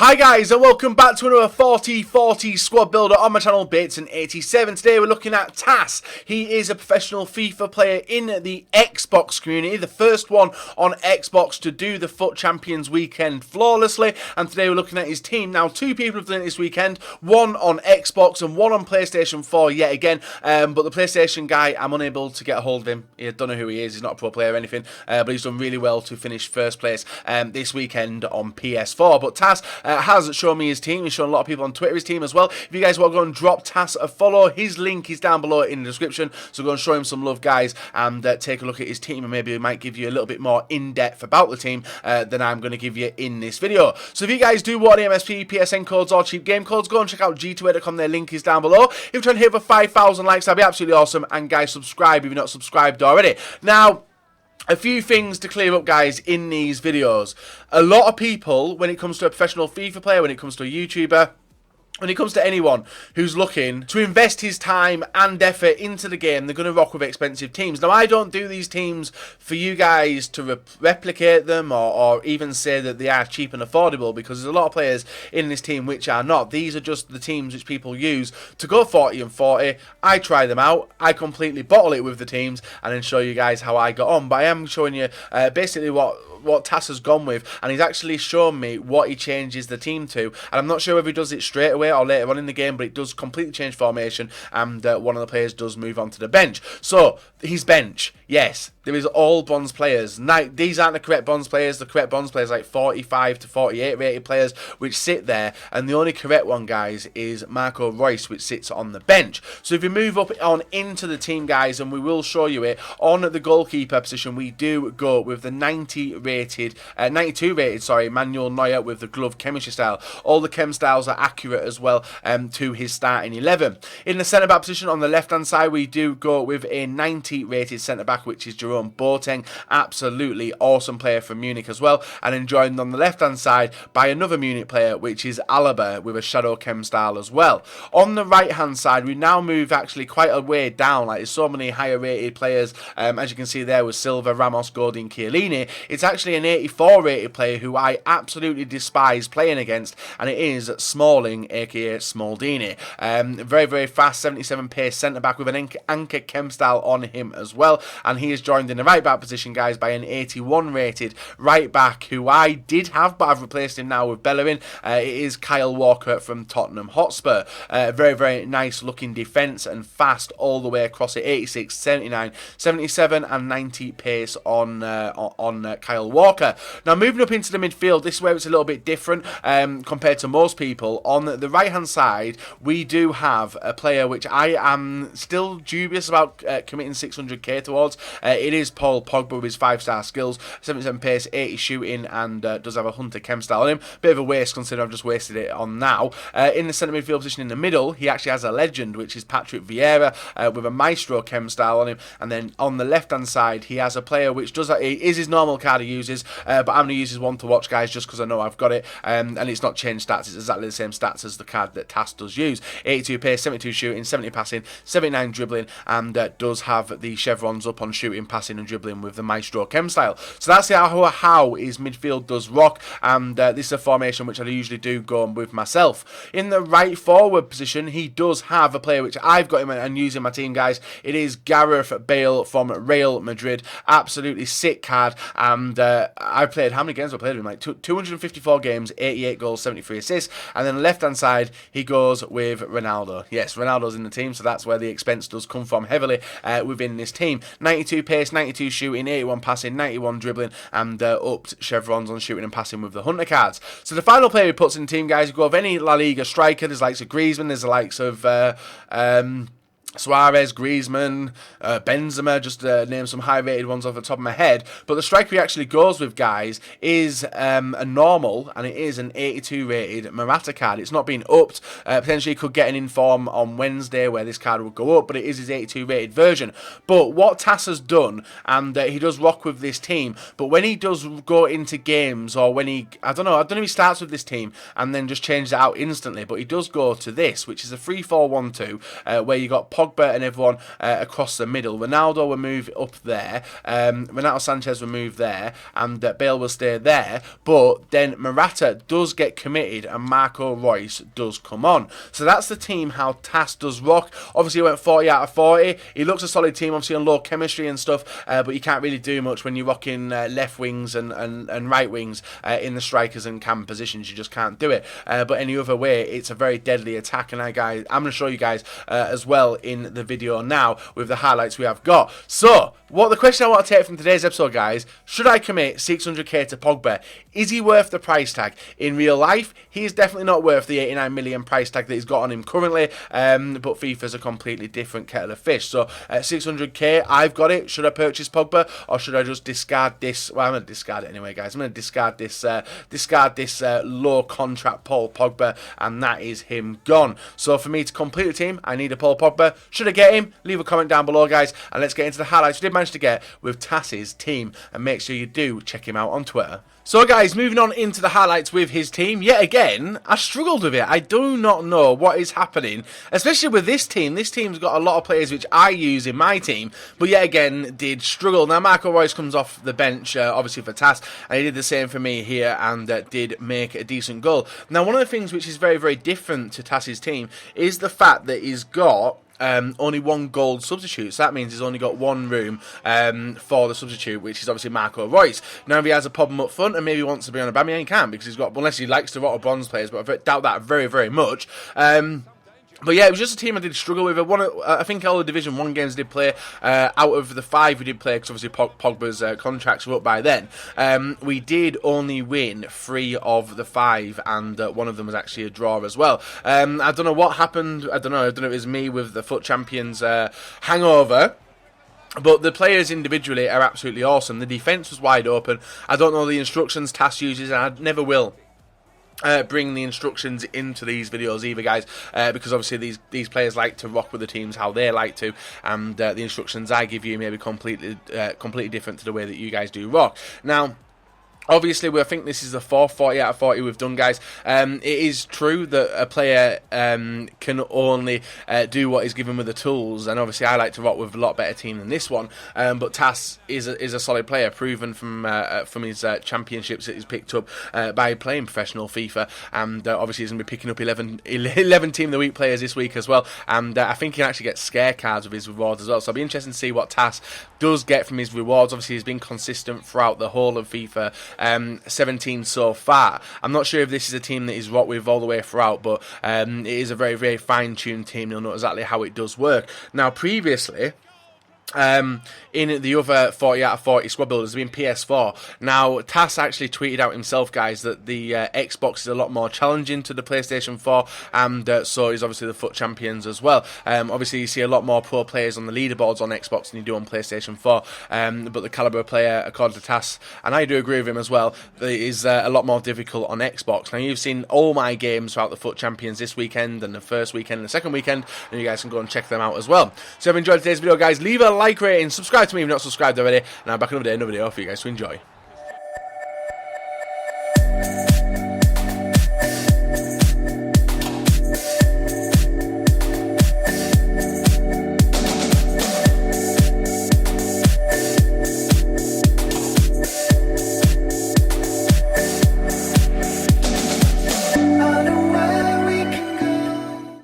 Hi guys and welcome back to another 40-40 squad builder on my channel Bits and 87. Today we're looking at Tas. He is a professional FIFA player in the Xbox community, the first one on Xbox to do the FUT Champions weekend flawlessly, and today we're looking at his team. Now two people have done it this weekend, one on Xbox and one on PlayStation 4 yet again, but the PlayStation guy, I'm unable to get a hold of him. I don't know who he is, he's not a pro player or anything, but he's done really well to finish first place this weekend on PS4. But Tas has shown me his team. He's shown a lot of people on Twitter his team as well. If you guys want to go and drop Tas a follow, his link is down below in the description. So go and show him some love, guys, and take a look at his team, and maybe he might give you a little bit more in-depth about the team than I'm going to give you in this video. So if you guys do want MSP, PSN codes, or cheap game codes, go and check out g2a.com. Their link is down below. If you're trying to hit over 5,000 likes, that'd be absolutely awesome. And guys, subscribe if you're not subscribed already. Now, a few things to clear up, guys, in these videos. A lot of people, when it comes to a professional FIFA player, when it comes to a YouTuber, when it comes to anyone who's looking to invest his time and effort into the game, they're going to rock with expensive teams. Now, I don't do these teams for you guys to replicate them or even say that they are cheap and affordable, because there's a lot of players in this team which are not. These are just the teams which people use to go 40 and 40. I try them out. I completely bottle it with the teams and then show you guys how I got on. But I am showing you basically what Tas has gone with, and he's actually shown me what he changes the team to, and I'm not sure if he does it straight away or later on in the game, but it does completely change formation, and one of the players does move on to the bench. So his bench, yes, there is all bronze players. Now, these aren't the correct bronze players. The correct bronze players are like 45 to 48 rated players which sit there, and the only correct one, guys, is Marco Reus, which sits on the bench. So if you move up on into the team, guys, and we will show you it, on the goalkeeper position we do go with the 92 rated Manuel Neuer with the glove chemistry style. All the chem styles are accurate as well to his starting 11. In the centre back position on the left hand side we do go with a 90 rated centre back, which is Jerome Boateng. Absolutely awesome player from Munich as well, and then joined on the left hand side by another Munich player, which is Alaba, with a shadow chem style as well. On the right hand side we now move actually quite a way down. Like, there's so many higher rated players, as you can see there with Silva, Ramos, Godin, Chiellini. It's actually an 84 rated player who I absolutely despise playing against, and it is Smalling, aka Smaldini. Very, very fast, 77 pace centre back with an anchor chem style on him as well, and he is joined in the right back position, guys, by an 81 rated right back who I did have, but I've replaced him now with Bellerin. It is Kyle Walker from Tottenham Hotspur. Very, very nice looking defence and fast all the way across it. 86, 79, 77 and 90 pace on Kyle Walker. Now, moving up into the midfield, this is where it's a little bit different compared to most people. On the right hand side we do have a player which I am still dubious about committing 600k towards. It is Paul Pogba with his 5-star skills, 77 pace, 80 shooting, and does have a hunter chem style on him. Bit of a waste considering I've just wasted it on now. In the centre midfield position in the middle he actually has a legend, which is Patrick Vieira, with a maestro chem style on him, and then on the left hand side he has a player which does is his normal card he uses, but I'm going to use his one to watch, guys, just because I know I've got it, and it's not changed stats. It's exactly the same stats as the card that Tas does use. 82 pace, 72 shooting, 70 passing, 79 dribbling, and does have the chevrons up on shooting, passing and dribbling with the maestro chem style. So that's how his midfield does rock, and this is a formation which I usually do go on with myself. In the right forward position he does have a player which I've got him and use in my team, guys. It is Gareth Bale from Real Madrid. Absolutely sick card, and I played, how many games have I played with him? Like 254 games, 88 goals, 73 assists, and then left hand side he goes with Ronaldo. Yes, Ronaldo's in the team, so that's where the expense does come from heavily within this team. 92 pace, 92 shooting, 81 passing, 91 dribbling, and upped chevrons on shooting and passing with the hunter cards. So the final player he puts in the team, guys, you go with any La Liga striker. There's the likes of Griezmann, there's the likes of SUAREZ, Griezmann, Benzema, just to name some high-rated ones off the top of my head. But the striker he actually goes with, guys, is a normal, and it is an 82-rated Morata card. It's not been upped. Potentially could get an inform on Wednesday where this card would go up, but it is his 82-rated version. But what Tas has done, and he does rock with this team, but when he does go into games, or when he, I don't know if he starts with this team and then just changes it out instantly, but he does go to this, which is a 3-4-1-2, where you got Pogba and everyone across the middle. Ronaldo will move up there. Renato Sanchez will move there, and Bale will stay there. But then Morata does get committed, and Marco Reus does come on. So that's the team how TAS does rock. Obviously, he went 40 out of 40. He looks a solid team, obviously on low chemistry and stuff, but you can't really do much when you're rocking left wings and right wings in the strikers and cam positions. You just can't do it. But any other way, it's a very deadly attack, and I'm going to show you guys as well in the video now with the highlights we have got. So, what the question I want to take from today's episode, guys, should I commit 600k to Pogba? Is he worth the price tag? In real life, he is definitely not worth the 89 million price tag that he's got on him currently, but FIFA's a completely different kettle of fish. So, 600k, I've got it. Should I purchase Pogba, or should I just discard this? Well, I'm going to discard it anyway, guys. I'm going to discard this low contract Paul Pogba, and that is him gone. So, for me to complete the team, I need a Paul Pogba. Should I get him? Leave a comment down below, guys, and let's get into the highlights we did manage to get with TAS's team, and make sure you do check him out on Twitter. So guys, moving on into the highlights with his team, yet again, I struggled with it. I do not know what is happening, especially with this team. This team's got a lot of players which I use in my team, but yet again, did struggle. Now, Marco Reus comes off the bench, obviously for TAS, and he did the same for me here, and did make a decent goal. Now, one of the things which is very, very different to TAS's team is the fact that he's got only one gold substitute, so that means he's only got one room for the substitute, which is obviously Marco Reus. Now, if he has a problem up front and maybe wants to be on a Aubameyang, he can, because he's got, unless he likes to rot bronze players, but I doubt that very, very much. But yeah, it was just a team I did struggle with. I think all the Division 1 games I did play, out of the 5 we did play, because obviously Pogba's contracts were up by then, we did only win 3 of the 5, and one of them was actually a draw as well. I don't know what happened. I don't know if it was me with the FUT Champions hangover. But the players individually are absolutely awesome. The defence was wide open. I don't know the instructions TAS uses, and I never will bring the instructions into these videos either, guys, because obviously these players like to rock with the teams how they like to, and the instructions I give you may be completely different to the way that you guys do rock. Now, obviously, I think this is the 4th 40 out of 40 we've done, guys. It is true that a player can only do what is given with the tools, and obviously I like to rock with a lot better team than this one. But TAS is a solid player, proven from his championships that he's picked up by playing professional FIFA, and obviously he's going to be picking up 11 Team of the Week players this week as well. And I think he can actually get scare cards with his rewards as well. So I'll be interested to see what TAS does get from his rewards. Obviously, he's been consistent throughout the whole of FIFA 17 so far. I'm not sure if this is a team that he's rocked with all the way throughout, but it is a very, very fine-tuned team. You'll know exactly how it does work. Now, previously, in the other 40 out of 40 squad builders have been PS4. Now, TAS actually tweeted out himself, guys, that the Xbox is a lot more challenging to the PlayStation 4, and so is obviously the FUT Champions as well. Obviously, you see a lot more pro players on the leaderboards on Xbox than you do on PlayStation 4, but the caliber player, according to TAS, and I do agree with him as well, is a lot more difficult on Xbox. Now, you've seen all my games throughout the FUT Champions this weekend, and the first weekend and the second weekend, and you guys can go and check them out as well. So if you enjoyed today's video, guys, leave a like rating, subscribe to me if you're not subscribed already, and I'm back another day, another video for you guys to enjoy.